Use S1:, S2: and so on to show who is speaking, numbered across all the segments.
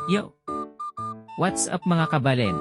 S1: Yo! What's up mga kabalen?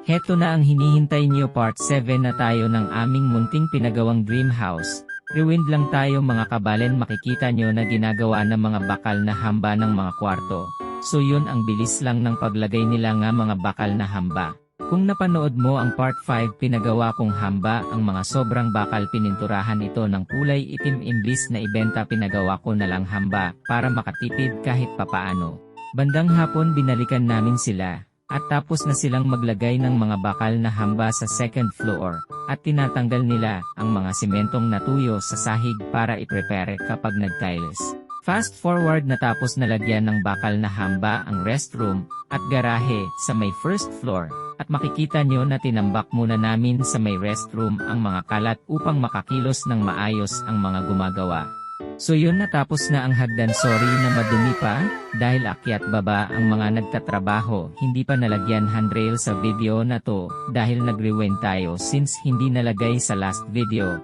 S1: Heto na ang hinihintay niyo, part 7 na tayo ng aming munting pinagawang dream house. Rewind lang tayo mga kabalen, makikita nyo na ginagawa ng mga bakal na hamba ng mga kwarto. So yun, ang bilis lang ng paglagay nila nga mga bakal na hamba. Kung napanood mo ang part 5 pinagawa kong hamba, ang mga sobrang bakal pininturahan ito ng kulay itim, imbis na ibenta pinagawa ko na lang hamba para makatipid kahit papaano. Bandang hapon binalikan namin sila, at tapos na silang maglagay ng mga bakal na hamba sa second floor, at tinatanggal nila ang mga simentong natuyo sa sahig para i-prepare kapag nag-tiles. Fast forward, natapos na lagyan ng bakal na hamba ang restroom at garahe sa may first floor, at makikita nyo na tinambak muna namin sa may restroom ang mga kalat upang makakilos ng maayos ang mga gumagawa. So yun, natapos na ang hagdan. Sorry na madumi pa, dahil akyat baba ang mga nagtatrabaho. Hindi pa nalagyan handrail sa video na to, dahil nag-rewind tayo since hindi nalagay sa last video.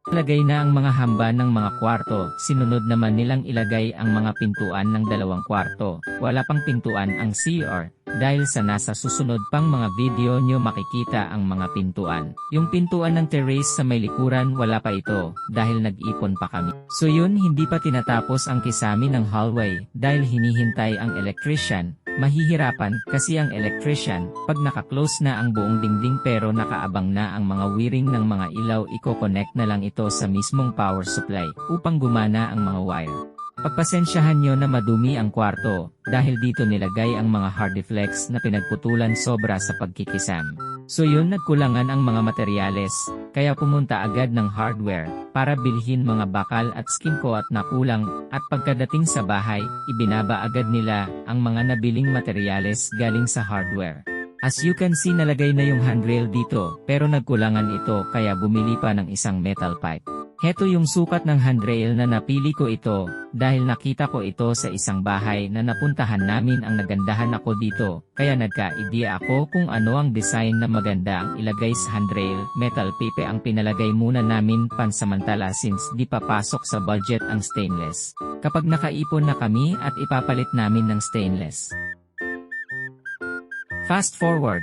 S1: Nalagay na ang mga hamba ng mga kwarto, sinunod naman nilang ilagay ang mga pintuan ng dalawang kwarto. Wala pang pintuan ang CR, dahil sa nasa susunod pang mga video nyo makikita ang mga pintuan. Yung pintuan ng terrace sa may likuran, wala pa ito, dahil nag-ipon pa kami. So yun, hindi pa tinatapos ang kisami ng hallway, dahil hinihintay ang electrician. Mahihirapan kasi ang electrician, pag naka-close na ang buong dingding pero nakaabang na ang mga wiring ng mga ilaw, i-connect na lang ito sa mismong power supply, upang gumana ang mga wire. Pagpasensyahan nyo na madumi ang kwarto, dahil dito nilagay ang mga hardiflex na pinagputulan sobra sa pagkikisam. So yun, nagkulangan ang mga materyales, kaya pumunta agad ng hardware, para bilhin mga bakal at skin ko at nakulang, at pagkadating sa bahay, ibinaba agad nila ang mga nabiling materyales galing sa hardware. As you can see, nalagay na yung handrail dito, pero nagkulangan ito kaya bumili pa ng isang metal pipe. Heto yung sukat ng handrail na napili ko ito, dahil nakita ko ito sa isang bahay na napuntahan namin. Ang nagandahan ako dito, kaya nagka-idea ako kung ano ang design na maganda ang ilagay sa handrail. Metal pipe ang pinalagay muna namin pansamantala since di papasok sa budget ang stainless. Kapag nakaipon na kami at ipapalit namin ng stainless. Fast forward.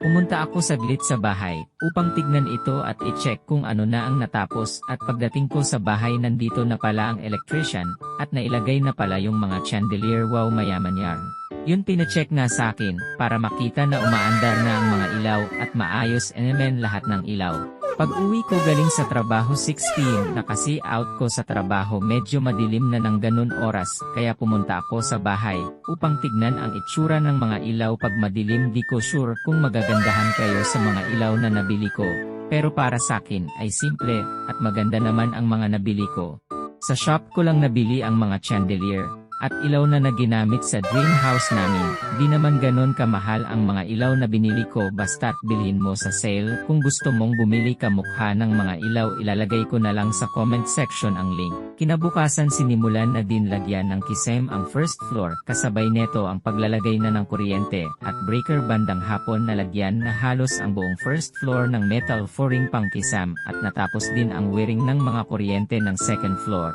S1: Pumunta ako saglit sa bahay, upang tignan ito at i-check kung ano na ang natapos, at pagdating ko sa bahay nandito na pala ang electrician, at nailagay na pala yung mga chandelier. Wow, mayaman yarn. Yun, pina-check nga sa akin, para makita na umaandar na ang mga ilaw, at maayos naman lahat ng ilaw. Pag uwi ko galing sa trabaho 6 PM na kasi out ko sa trabaho, medyo madilim na ng ganun oras, kaya pumunta ako sa bahay, upang tignan ang itsura ng mga ilaw. Pag madilim, di ko sure kung magagandahan kayo sa mga ilaw na nabili ko, pero para sa akin ay simple, at maganda naman ang mga nabili ko. Sa shop ko lang nabili ang mga chandelier at ilaw na ginamit sa dream house namin. Di naman ganon kamahal ang mga ilaw na binili ko, basta't bilhin mo sa sale. Kung gusto mong bumili kamukha ng mga ilaw, ilalagay ko na lang sa comment section ang link. Kinabukasan sinimulan na din lagyan ng kisem ang first floor, kasabay neto ang paglalagay na ng kuryente at breaker. Bandang hapon nalagyan na halos ang buong first floor ng metal flooring pang kisam, at natapos din ang wiring ng mga kuryente ng second floor.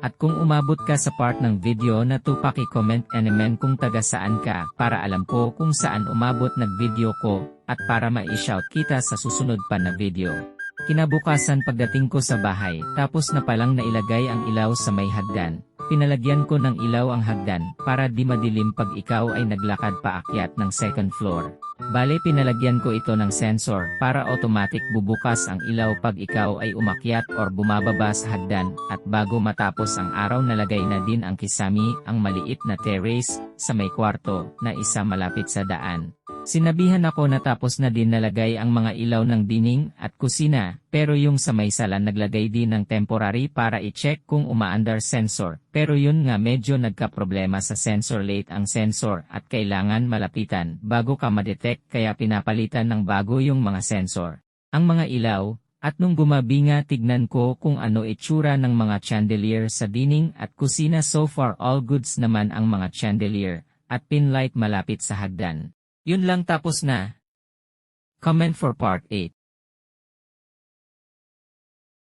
S1: At kung umabot ka sa part ng video na to, paki-comment naman kung taga saan ka, para alam ko kung saan umabot nag-video ko, at para ma-shout kita sa susunod pa na video. Kinabukasan pagdating ko sa bahay, tapos na palang nailagay ang ilaw sa may hagdan. Pinalagyan ko ng ilaw ang hagdan, para di madilim pag ikaw ay naglakad paakyat ng second floor. Bale, pinalagyan ko ito ng sensor, para automatic bubukas ang ilaw pag ikaw ay umakyat or bumababa sa hagdan. At bago matapos ang araw, nalagay na din ang kisami, ang maliit na terrace, sa may kwarto, na isa malapit sa daan. Sinabihan ako na tapos na din nalagay ang mga ilaw ng dining at kusina, pero yung sa may sala naglagay din ng temporary para i-check kung umaandar sensor. Pero yun nga, medyo nagka-problema sa sensor, late ang sensor at kailangan malapitan bago ka ma-detect, kaya pinapalitan ng bago yung mga sensor. Ang mga ilaw, at nung gumabi nga tignan ko kung ano itsura ng mga chandelier sa dining at kusina. So far all goods naman ang mga chandelier at pin light malapit sa hagdan. Yun lang, tapos na. Comment for part 8.